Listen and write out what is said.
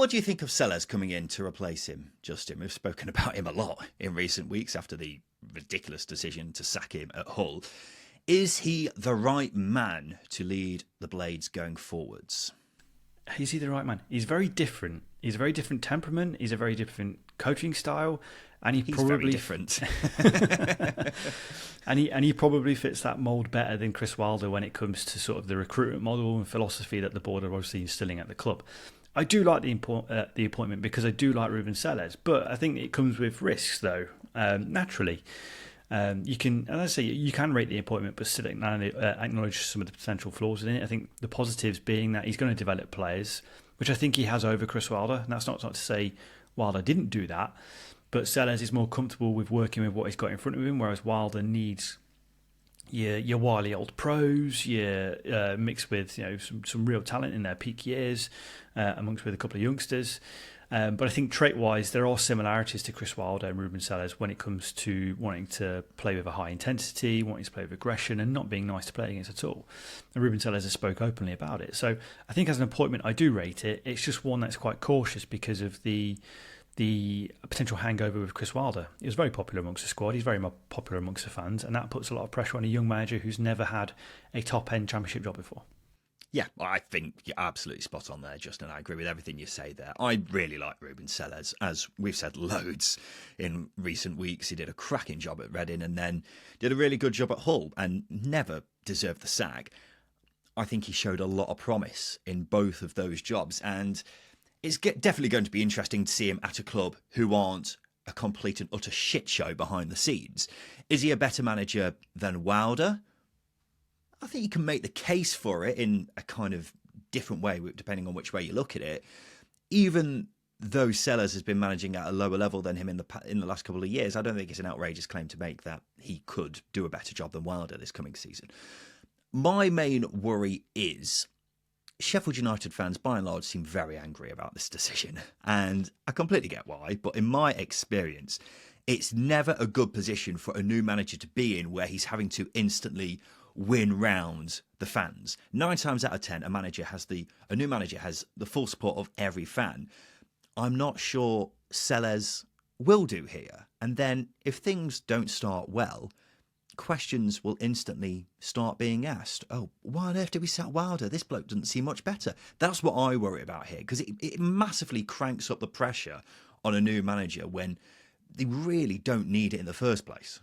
What do you think of Selles coming in to replace him, Justin? We've spoken about him a lot in recent weeks after the ridiculous decision to sack him at Hull. Is he the right man to lead the Blades going forwards? Is he the right man? He's very different. He's a very different temperament. He's a very different coaching style, and he's probably very different. and he probably fits that mould better than Chris Wilder when it comes to sort of the recruitment model and philosophy that the board are obviously instilling at the club. I do like the appointment because I do like Ruben Selles, but I think it comes with risks though. Naturally, you can, as I say, you can rate the appointment, but still acknowledge some of the potential flaws in it. I think the positives being that he's going to develop players, which I think he has over Chris Wilder. And that's not to say Wilder didn't do that, but Selles is more comfortable with working with what he's got in front of him, whereas Wilder needs your wily old pros, mixed with some real talent in their peak years, amongst with a couple of youngsters. But I think trait-wise, there are similarities to Chris Wilder and Ruben Selles when it comes to wanting to play with a high intensity, wanting to play with aggression, and not being nice to play against at all. And Ruben Selles has spoke openly about it. So I think as an appointment, I do rate it. It's just one that's quite cautious because of the potential hangover with Chris Wilder. He was very popular amongst the squad. He's very popular amongst the fans, and that puts a lot of pressure on a young manager who's never had a top-end championship job before. Yeah, I think you're absolutely spot on there, Justin. I agree with everything you say there. I really like Ruben Selles, as we've said loads in recent weeks. He did a cracking job at Reading and then did a really good job at Hull and never deserved the sack. I think he showed a lot of promise in both of those jobs, and it's definitely going to be interesting to see him at a club who aren't a complete and utter shit show behind the scenes. Is he a better manager than Wilder? I think you can make the case for it in a kind of different way, depending on which way you look at it. Even though Selles has been managing at a lower level than him in the last couple of years, I don't think it's an outrageous claim to make that he could do a better job than Wilder this coming season. My main worry is Sheffield United fans, by and large, seem very angry about this decision. And I completely get why, but in my experience, it's never a good position for a new manager to be in where he's having to instantly win round the fans. 9 times out of 10, a new manager has the full support of every fan. I'm not sure Selles will do here. And then if things don't start well, questions will instantly start being asked. Oh, why on earth did we sack Wilder? This bloke doesn't seem much better. That's what I worry about here, because it massively cranks up the pressure on a new manager when they really don't need it in the first place.